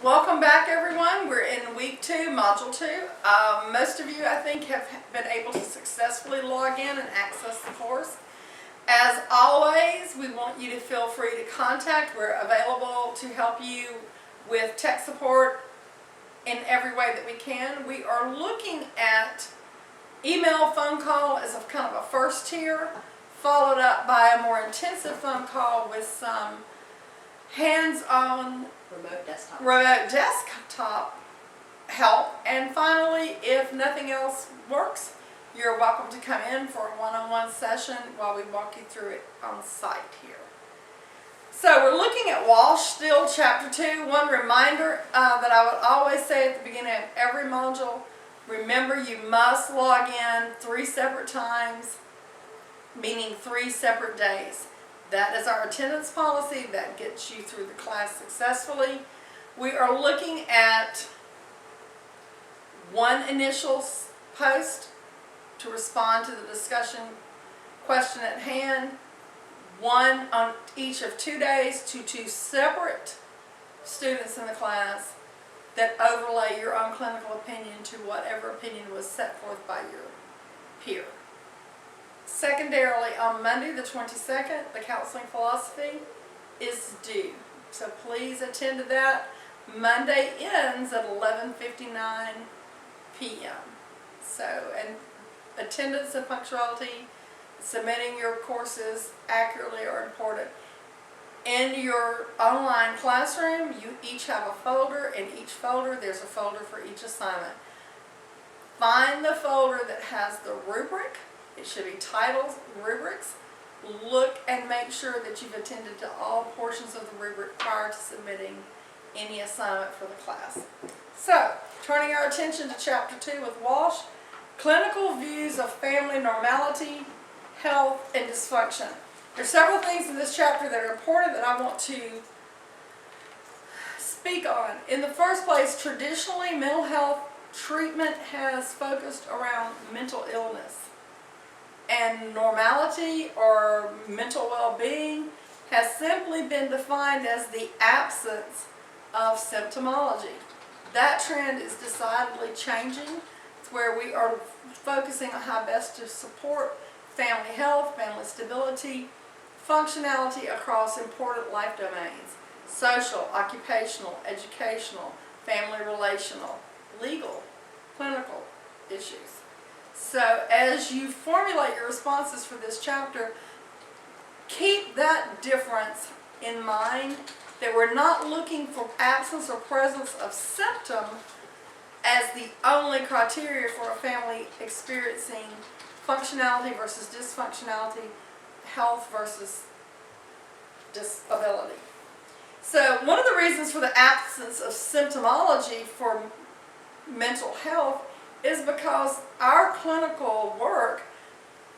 Welcome back, everyone. We're in week 2, module 2. Most of you, I think, have been able to successfully log in and access the course. As always, we want you to feel free to contact. We're available to help you with tech support in every way that we can. We are looking at email, phone call as a kind of a first tier, followed up by a more intensive phone call with some hands-on remote desktop help. And finally, if nothing else works, you're welcome to come in for a one-on-one session while we walk you through it on site here. So we're looking at Walsh still, chapter 2. One reminder that I would always say at the beginning of every module: remember, you must log in 3 separate times, meaning 3 separate days. That is our attendance policy. That gets you through the class successfully. We are looking at one initial post to respond to the discussion question at hand, one on each of 2 days to 2 separate students in the class that overlay your own clinical opinion to whatever opinion was set forth by your peer. Secondarily, on Monday the 22nd, the counseling philosophy is due. So please attend to that. Monday ends at 11:59 p.m. So, and attendance and punctuality, submitting your courses accurately are important. In your online classroom, you each have a folder. In each folder, there's a folder for each assignment. Find the folder that has the rubric. It should be titled rubrics. Look and make sure that you've attended to all portions of the rubric prior to submitting any assignment for the class. So, turning our attention to chapter 2 with Walsh, clinical views of family normality, health, and dysfunction. There's several things in this chapter that are important that I want to speak on. In the first place, traditionally, mental health treatment has focused around mental illness. And normality or mental well-being has simply been defined as the absence of symptomology. That trend is decidedly changing. It's where we are focusing on how best to support family health, family stability, functionality across important life domains: social, occupational, educational, family relational, legal, clinical issues. So as you formulate your responses for this chapter, keep that difference in mind, that we're not looking for absence or presence of symptom as the only criteria for a family experiencing functionality versus dysfunctionality, health versus disability. So one of the reasons for the absence of symptomology for mental health is because our clinical work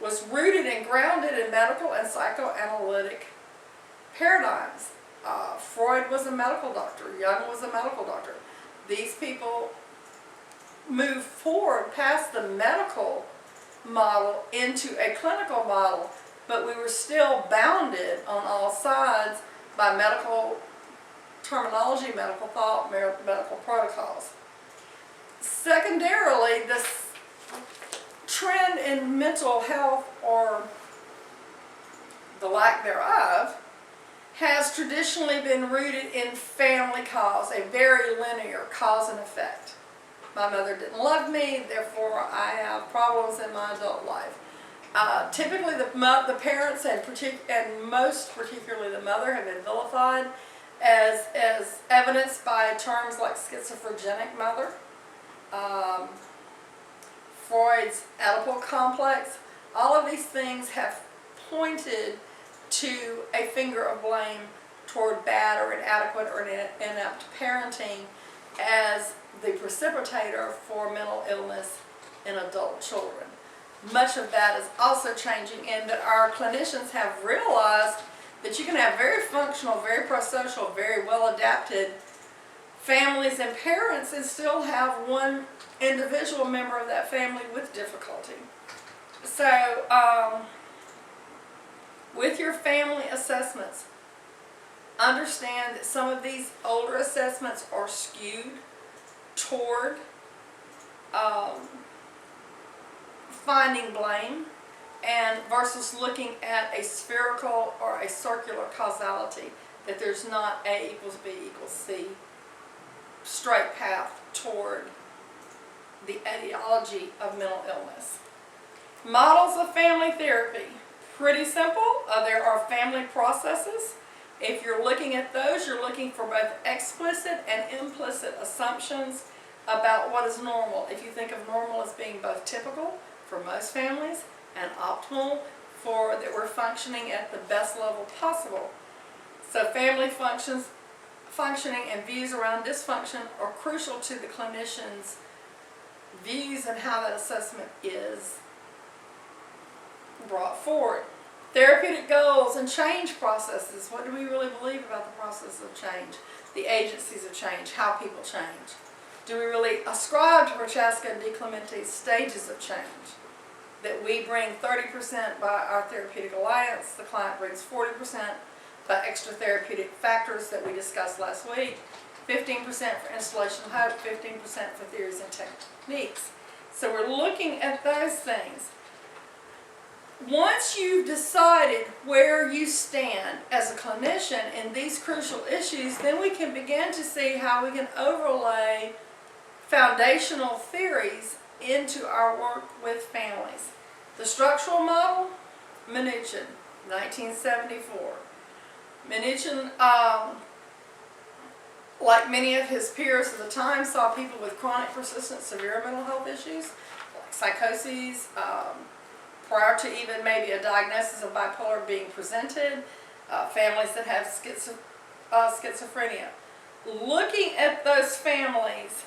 was rooted and grounded in medical and psychoanalytic paradigms. Freud was a medical doctor. Jung was a medical doctor. These people moved forward past the medical model into a clinical model, but we were still bounded on all sides by medical terminology, medical thought, medical protocols. Secondarily, this trend in mental health, or the lack thereof, has traditionally been rooted in family cause, a very linear cause and effect. My mother didn't love me, therefore I have problems in my adult life. Typically the parents, and most particularly the mother, have been vilified as evidenced by terms like schizophrenic mother, Freud's Oedipal complex. All of these things have pointed to a finger of blame toward bad or inadequate or inept parenting as the precipitator for mental illness in adult children. Much of that is also changing in that our clinicians have realized that you can have very functional, very prosocial, very well adapted families and parents and still have one individual member of that family with difficulty. So with your family assessments, understand that some of these older assessments are skewed toward finding blame and versus looking at a spherical or a circular causality, that there's not A equals B equals C straight path toward the etiology of mental illness. Models of family therapy. Pretty simple. There are family processes. If you're looking at those, you're looking for both explicit and implicit assumptions about what is normal. If you think of normal as being both typical for most families and optimal for that we're functioning at the best level possible. So family functioning and views around dysfunction are crucial to the clinician's views and how that assessment is brought forward. Therapeutic goals and change processes. What do we really believe about the process of change? The agencies of change, how people change. Do we really ascribe to Prochaska and DiClemente's stages of change? That we bring 30% by our therapeutic alliance, the client brings 40% by extra therapeutic factors that we discussed last week, 15% for installation of hope, 15% for theories and techniques. So we're looking at those things. Once you've decided where you stand as a clinician in these crucial issues, then we can begin to see how we can overlay foundational theories into our work with families. The structural model, Mnuchin, 1974. Mnuchin, like many of his peers at the time, saw people with chronic, persistent, severe mental health issues, like psychoses, prior to even maybe a diagnosis of bipolar being presented, families that have schizophrenia. Looking at those families,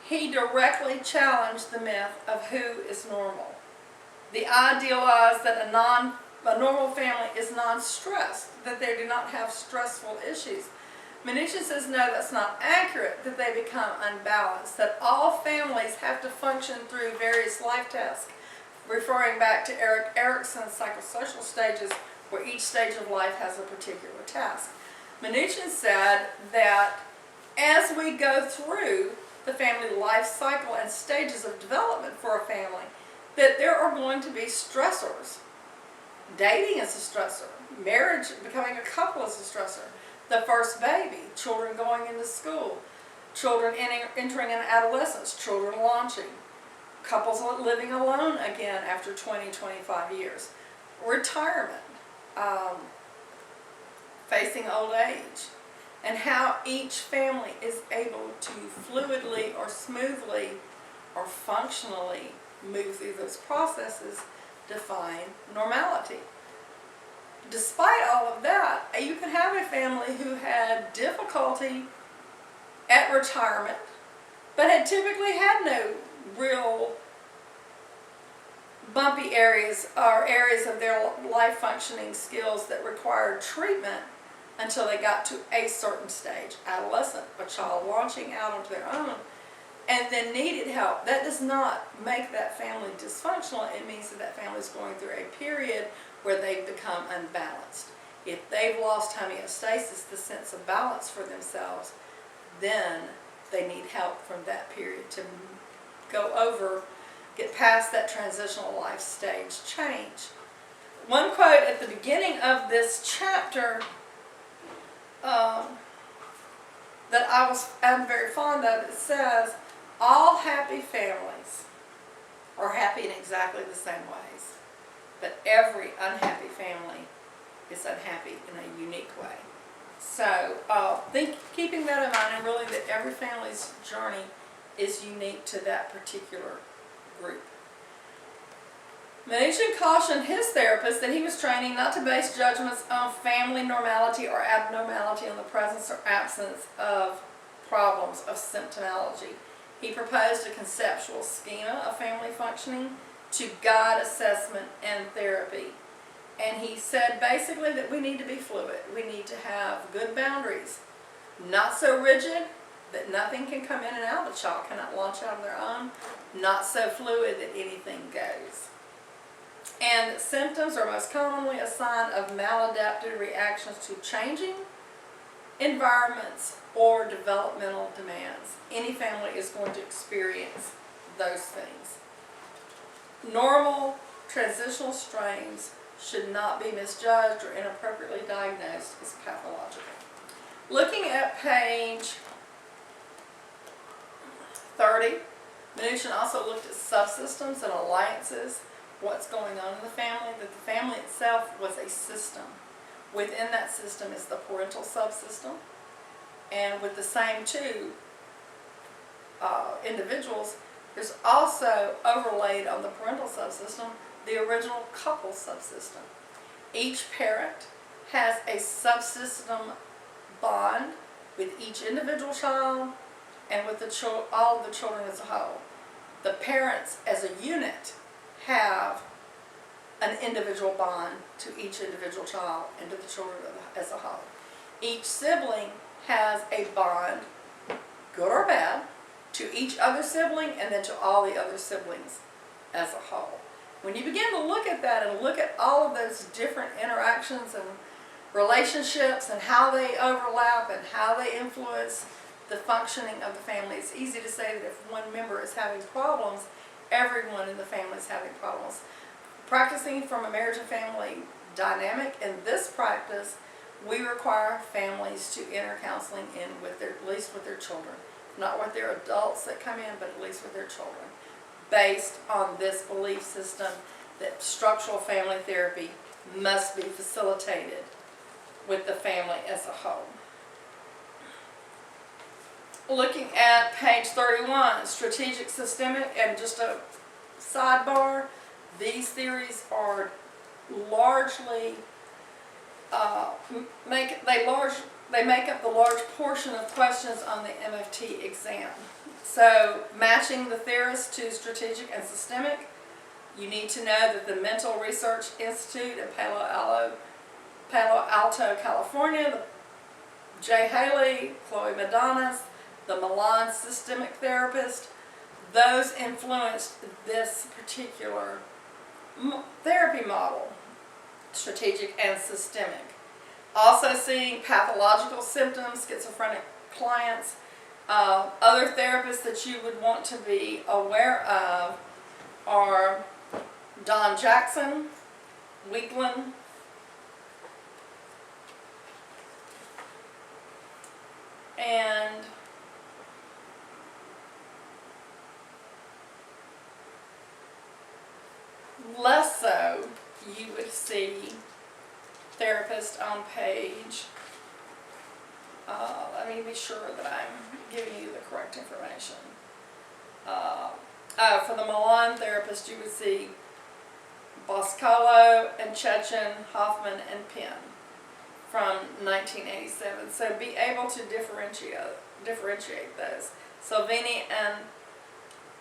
he directly challenged the myth of who is normal. The idealized that a normal family is non-stressed, that they do not have stressful issues. Mnuchin says no, that's not accurate, that they become unbalanced, that all families have to function through various life tasks, referring back to Erik Erikson's psychosocial stages, where each stage of life has a particular task. Mnuchin said that as we go through the family life cycle and stages of development for a family, that there are going to be stressors. Dating is a stressor. Marriage, becoming a couple is a stressor. The first baby, children going into school, children entering an adolescence, children launching, couples living alone again after 20, 25 years, retirement, facing old age, and how each family is able to fluidly or smoothly or functionally move through those processes define normality. Despite all of that, you can have a family who had difficulty at retirement, but had typically had no real bumpy areas or areas of their life functioning skills that required treatment until they got to a certain stage, adolescent, a child launching out onto their own, and then needed help. That does not make that family dysfunctional. It means that that family is going through a period where they've become unbalanced. If they've lost homeostasis, the sense of balance for themselves, then they need help from that period to go over, get past that transitional life stage change. One quote at the beginning of this chapter that I'm very fond of, it says, all happy families are happy in exactly the same ways, but every unhappy family is unhappy in a unique way. So keeping that in mind, and really that every family's journey is unique to that particular group. Mnuchin cautioned his therapist that he was training not to base judgments on family normality or abnormality on the presence or absence of problems of symptomology. He proposed a conceptual schema of family functioning to guide assessment and therapy. And he said basically that we need to be fluid. We need to have good boundaries, not so rigid that nothing can come in and out, the child cannot launch out on their own, not so fluid that anything goes. And symptoms are most commonly a sign of maladaptive reactions to changing environments or developmental demands. Any family is going to experience those things. Normal transitional strains should not be misjudged or inappropriately diagnosed as pathological. Looking at page 30, Mnuchin also looked at subsystems and alliances, what's going on in the family, that the family itself was a system. Within that system is the parental subsystem, and with the same two individuals, there's also overlaid on the parental subsystem the original couple subsystem. Each parent has a subsystem bond with each individual child and with all of the children as a whole. The parents as a unit have an individual bond to each individual child and to the children as a whole. Each sibling has a bond, good or bad, to each other sibling and then to all the other siblings as a whole. When you begin to look at that and look at all of those different interactions and relationships and how they overlap and how they influence the functioning of the family, it's easy to say that if one member is having problems, everyone in the family is having problems. Practicing from a marriage and family dynamic, in this practice, we require families to enter counseling in with at least with their children. Not with their adults that come in, but at least with their children. Based on this belief system that structural family therapy must be facilitated with the family as a whole. Looking at page 31, strategic, systemic, and just a sidebar, these theories are largely, they make up the large portion of questions on the MFT exam. So, matching the theorists to strategic and systemic, you need to know that the Mental Research Institute in Palo Alto, California, Jay Haley, Chloe Madonis, the Milan systemic therapist, those influenced this particular therapy model, strategic and systemic. Also seeing pathological symptoms, schizophrenic clients. Other therapists that you would want to be aware of are Don Jackson, Weekland, and less so you would see therapist on page, let me be sure that I'm giving you the correct information. For the Milan therapist, you would see Boscolo and Chechen, Hoffman and Penn from 1987. So be able to differentiate those. Salvini and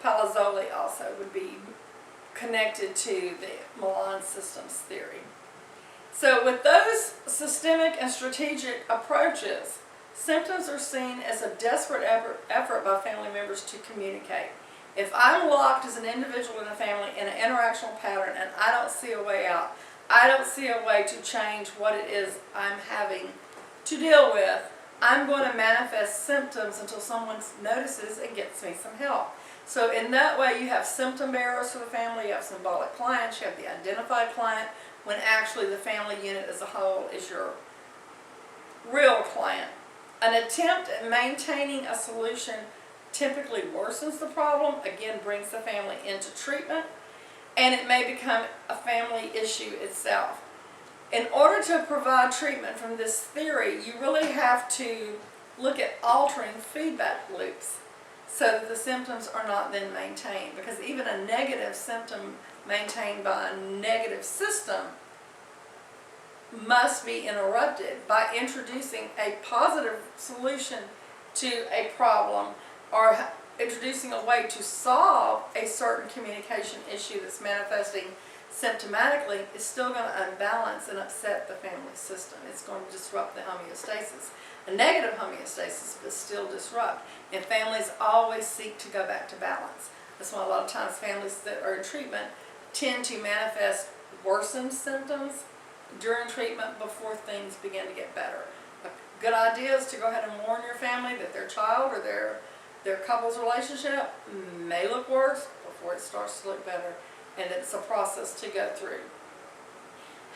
Palazzoli also would be connected to the Milan systems theory. So with those systemic and strategic approaches, symptoms are seen as a desperate effort by family members to communicate. If I'm locked as an individual in a family in an interactional pattern and I don't see a way out, I don't see a way to change what it is I'm having to deal with, I'm going to manifest symptoms until someone notices and gets me some help. So in that way, you have symptom bearers for the family, you have symbolic clients, you have the identified client, when actually the family unit as a whole is your real client. An attempt at maintaining a solution typically worsens the problem, again brings the family into treatment, and it may become a family issue itself. In order to provide treatment from this theory, you really have to look at altering feedback loops so that the symptoms are not then maintained, because even a negative symptom maintained by a negative system must be interrupted by introducing a positive solution to a problem or introducing a way to solve a certain communication issue that's manifesting symptomatically. Is still going to unbalance and upset the family system. It's going to disrupt the homeostasis. A negative homeostasis but still disrupt. And families always seek to go back to balance. That's why a lot of times families that are in treatment tend to manifest worsened symptoms during treatment before things begin to get better. A good idea is to go ahead and warn your family that their child or their couple's relationship may look worse before it starts to look better, and it's a process to go through.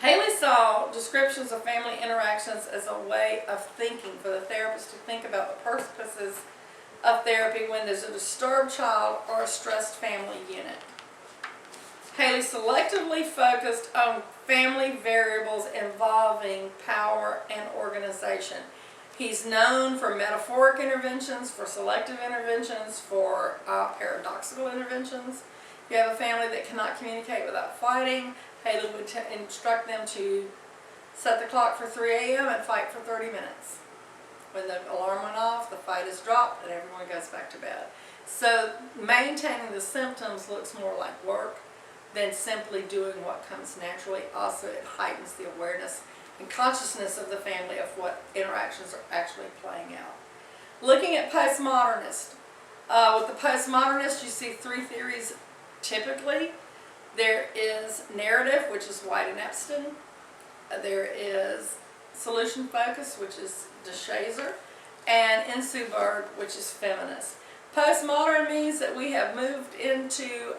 Haley saw descriptions of family interactions as a way of thinking for the therapist to think about the purposes of therapy when there's a disturbed child or a stressed family unit. Haley selectively focused on family variables involving power and organization. He's known for metaphoric interventions, for selective interventions, for paradoxical interventions. If you have a family that cannot communicate without fighting, Haley would instruct them to set the clock for 3 a.m. and fight for 30 minutes. When the alarm went off, the fight is dropped, and everyone goes back to bed. So maintaining the symptoms looks more like work than simply doing what comes naturally. Also, it heightens the awareness and consciousness of the family of what interactions are actually playing out. Looking at postmodernists. With the postmodernists, you see three theories typically. There is narrative, which is White and Epstein. There is solution focus, which is DeShazer, and Insubird, which is feminist. Postmodern means that we have moved into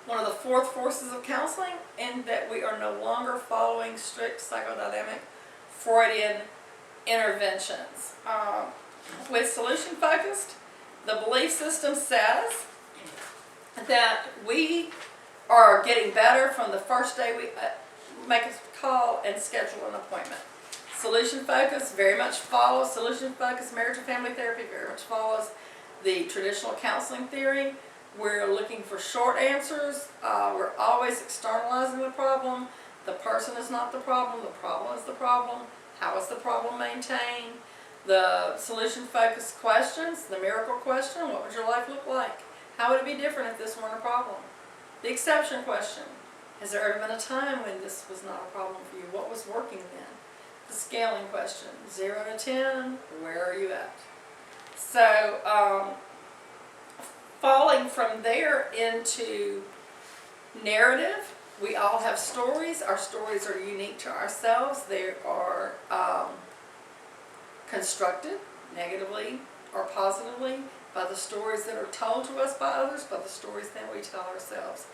one of the fourth forces of counseling, in that we are no longer following strict psychodynamic Freudian interventions. With solution focused, the belief system says that we are getting better from the first day we make a call and schedule an appointment. Solution focus very much follows, solution focused marriage and family therapy very much follows the traditional counseling theory. We're looking for short answers. We're always externalizing the problem. The person is not the problem is the problem. How is the problem maintained? The solution focused questions, the miracle question, what would your life look like? How would it be different if this weren't a problem? The exception question, has there ever been a time when this was not a problem for you? What was working then? The scaling question, 0 to 10, where are you at? So, falling from there into narrative, we all have stories. Our stories are unique to ourselves. They are constructed negatively or positively by the stories that are told to us by others, by the stories that we tell ourselves.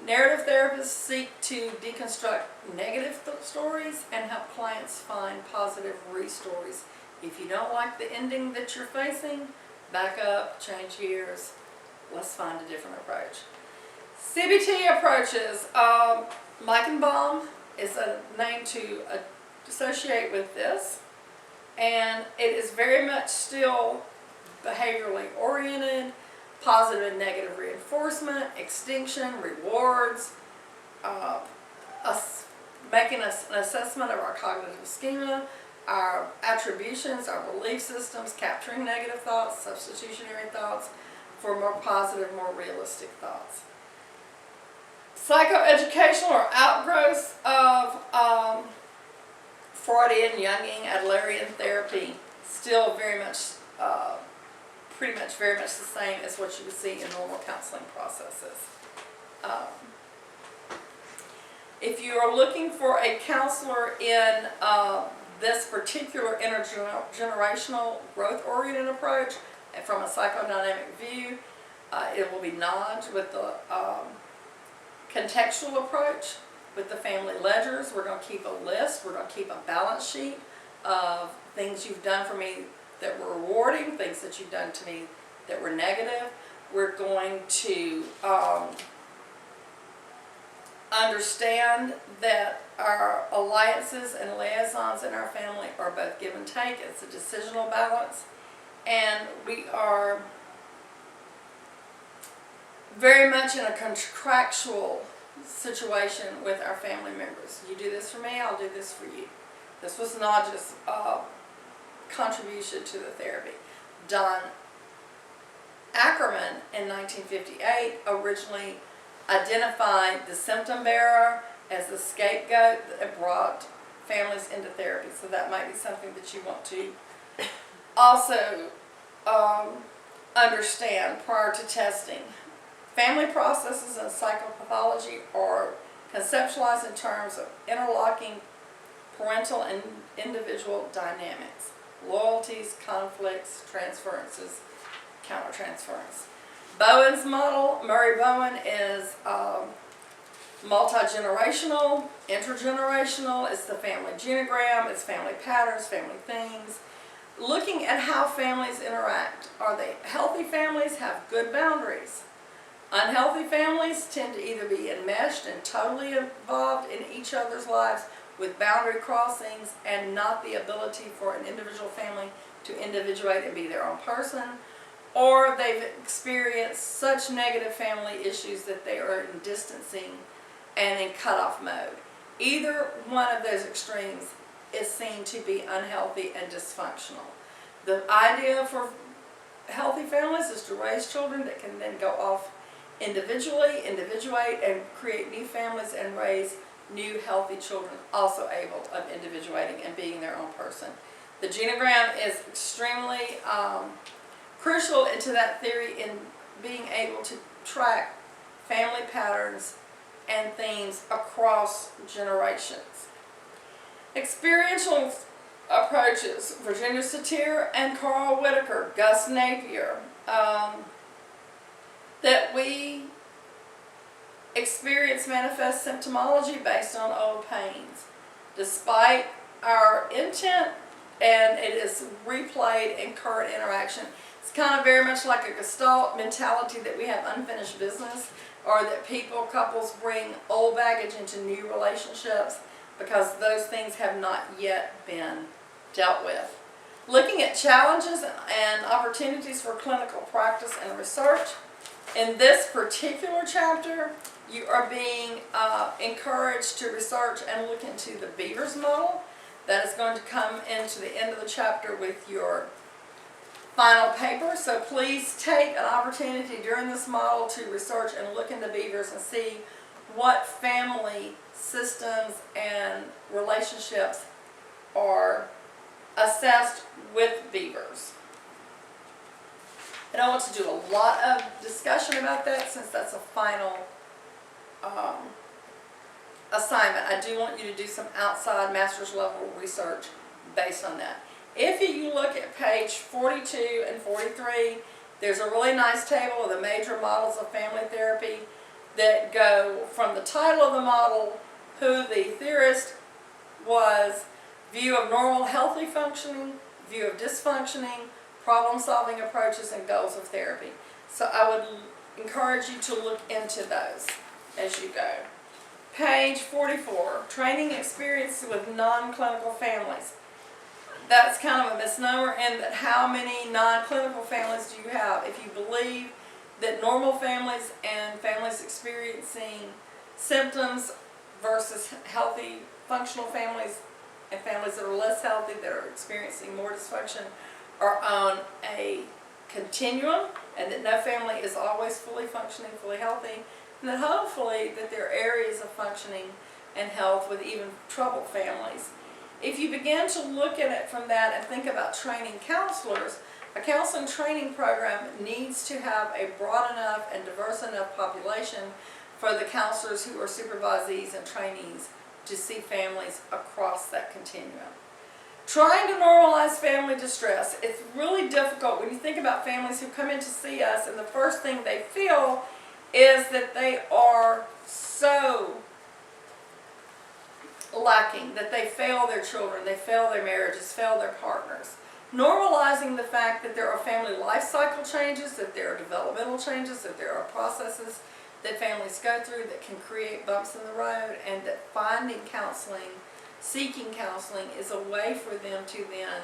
Narrative therapists seek to deconstruct negative stories and help clients find positive re-stories. If you don't like the ending that you're facing, back up, change gears, let's find a different approach. CBT approaches. Meichenbaum is a name to associate with this, and it is very much still behaviorally oriented, positive and negative reinforcement, extinction, rewards, making an assessment of our cognitive schema, our attributions, our belief systems, capturing negative thoughts, substitutionary thoughts for more positive, more realistic thoughts. Psychoeducational or outgrowths of Freudian, Jungian, Adlerian therapy, still very much, pretty much very much the same as what you would see in normal counseling processes. If you are looking for a counselor in this particular intergenerational growth-oriented approach, from a psychodynamic view, it will be Nodge with the contextual approach. With the family ledgers, we're going to keep a list, we're going to keep a balance sheet of things you've done for me that were rewarding, things that you've done to me that were negative. We're going to understand that our alliances and liaisons in our family are both give and take. It's a decisional balance. And we are very much in a contractual situation with our family members. You do this for me, I'll do this for you. This was not just a contribution to the therapy. Don Ackerman in 1958 originally identified the symptom bearer as the scapegoat that brought families into therapy. So that might be something that you want to also understand prior to testing. Family processes and psychopathology are conceptualized in terms of interlocking parental and individual dynamics, loyalties, conflicts, transferences, countertransference. Bowen's model, Murray Bowen, is multi-generational, intergenerational. It's the family genogram, it's family patterns, family themes. Looking at how families interact. Are they healthy families have good boundaries? Unhealthy families tend to either be enmeshed and totally involved in each other's lives with boundary crossings and not the ability for an individual family to individuate and be their own person, or they've experienced such negative family issues that they are in distancing and in cutoff mode. Either one of those extremes is seen to be unhealthy and dysfunctional. The idea for healthy families is to raise children that can then go off individually, individuate, and create new families and raise new healthy children also able of individuating and being their own person. The genogram is extremely crucial into that theory in being able to track family patterns and themes across generations. Experiential approaches, Virginia Satir and Carl Whitaker, Gus Napier, that we experience manifest symptomology based on old pains. Despite our intent, and it is replayed in current interaction. It's kind of very much like a Gestalt mentality that we have unfinished business, or that couples bring old baggage into new relationships because those things have not yet been dealt with. Looking at challenges and opportunities for clinical practice and research. In this particular chapter, you are being encouraged to research and look into the Beavers model. That is going to come into the end of the chapter with your final paper. So please take an opportunity during this model to research and look into Beavers and see what family systems and relationships are assessed with Beavers. I don't want to do a lot of discussion about that since that's a final assignment. I do want you to do some outside master's level research based on that. If you look at page 42 and 43, there's a really nice table of the major models of family therapy that go from the title of the model, who the theorist was, view of normal healthy functioning, view of dysfunctioning, problem-solving approaches, and goals of therapy. So I would encourage you to look into those as you go. Page 44, training experience with non-clinical families. That's kind of a misnomer in that how many non-clinical families do you have? If you believe that normal families and families experiencing symptoms versus healthy, functional families and families that are less healthy, that are experiencing more dysfunction, are on a continuum, and that no family is always fully functioning, fully healthy, and that hopefully that there are areas of functioning and health with even troubled families. If you begin to look at it from that and think about training counselors, a counseling training program needs to have a broad enough and diverse enough population for the counselors who are supervisees and trainees to see families across that continuum. Trying to normalize family distress. It's really difficult when you think about families who come in to see us and the first thing they feel is that they are so lacking, that they fail their children, they fail their marriages, fail their partners. Normalizing the fact that there are family life cycle changes, that there are developmental changes, that there are processes that families go through that can create bumps in the road, and that finding counseling, seeking counseling is a way for them to then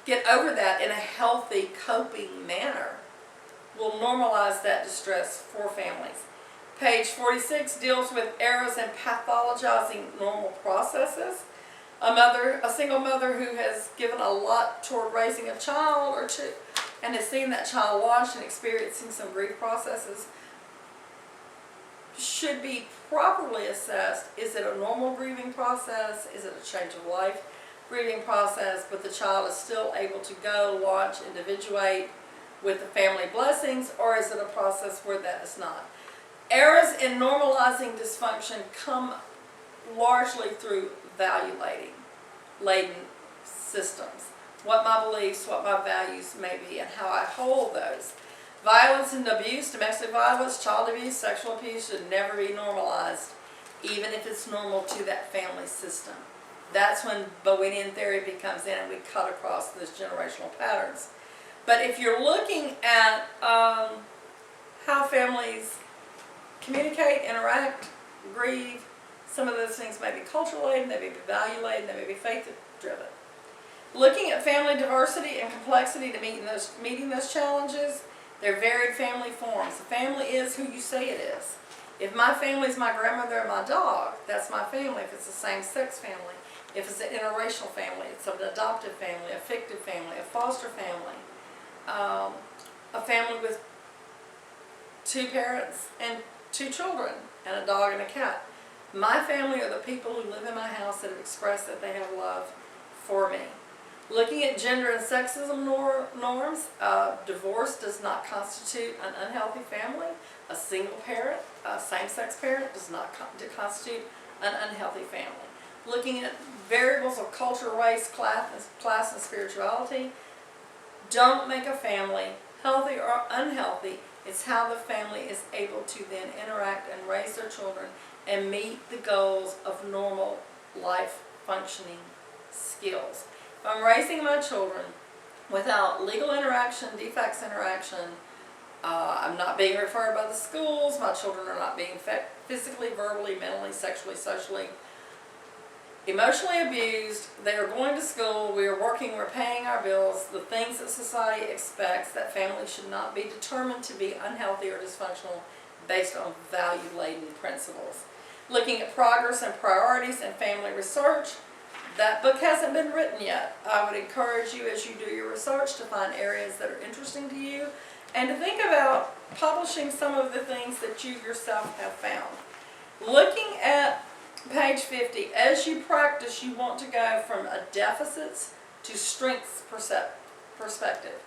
get over that in a healthy coping manner. Will normalize that distress for families. Page 46 deals with errors in pathologizing normal processes. A single mother who has given a lot toward raising a child or two and has seen that child launched and experiencing some grief processes should be properly assessed. Is it a normal grieving process? Is it a change of life grieving process, but the child is still able to go, launch, individuate with the family blessings, or is it a process where that is not? Errors in normalizing dysfunction come largely through value-laden systems. What my beliefs, what my values may be, and how I hold those. Violence and abuse, domestic violence, child abuse, sexual abuse should never be normalized, even if it's normal to that family system. That's when Bowenian theory becomes in and we cut across those generational patterns. But if you're looking at how families communicate, interact, grieve, some of those things may be culture-laden, they may be value-laden, they may be faith-driven. Looking at family diversity and complexity to meeting those challenges, they're varied family forms. The family is who you say it is. If my family is my grandmother and my dog, that's my family. If it's a same-sex family, if it's an interracial family, it's an adoptive family, a fictive family, a foster family, a family with 2 parents and 2 children, and a dog and a cat. My family are the people who live in my house that have expressed that they have love for me. Looking at gender and sexism norms, divorce does not constitute an unhealthy family. A single parent, a same-sex parent does not constitute an unhealthy family. Looking at variables of culture, race, class, and spirituality, don't make a family healthy or unhealthy. It's how the family is able to then interact and raise their children and meet the goals of normal life functioning skills. If I'm raising my children without legal interaction, defects interaction, I'm not being referred by the schools, my children are not being physically, verbally, mentally, sexually, socially, emotionally abused, they are going to school, we are working, we're paying our bills, the things that society expects, that families should not be determined to be unhealthy or dysfunctional based on value-laden principles. Looking at progress and priorities in family research, that book hasn't been written yet. I would encourage you as you do your research to find areas that are interesting to you and to think about publishing some of the things that you yourself have found. Looking at page 50, as you practice, you want to go from a deficits to strengths perspective.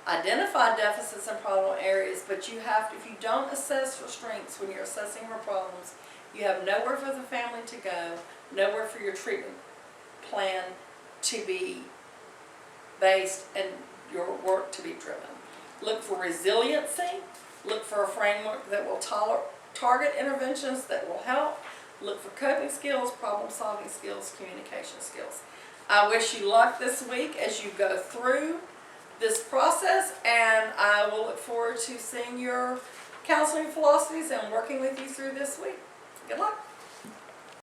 Identify deficits and problem areas, but you have to, if you don't assess for strengths when you're assessing for problems, you have nowhere for the family to go, nowhere for your treatment plan to be based and your work to be driven. Look for resiliency. Look for a framework that will target interventions that will help. Look for coping skills, problem-solving skills, communication skills. I wish you luck this week as you go through this process, and I will look forward to seeing your counseling philosophies and working with you through this week. Good luck.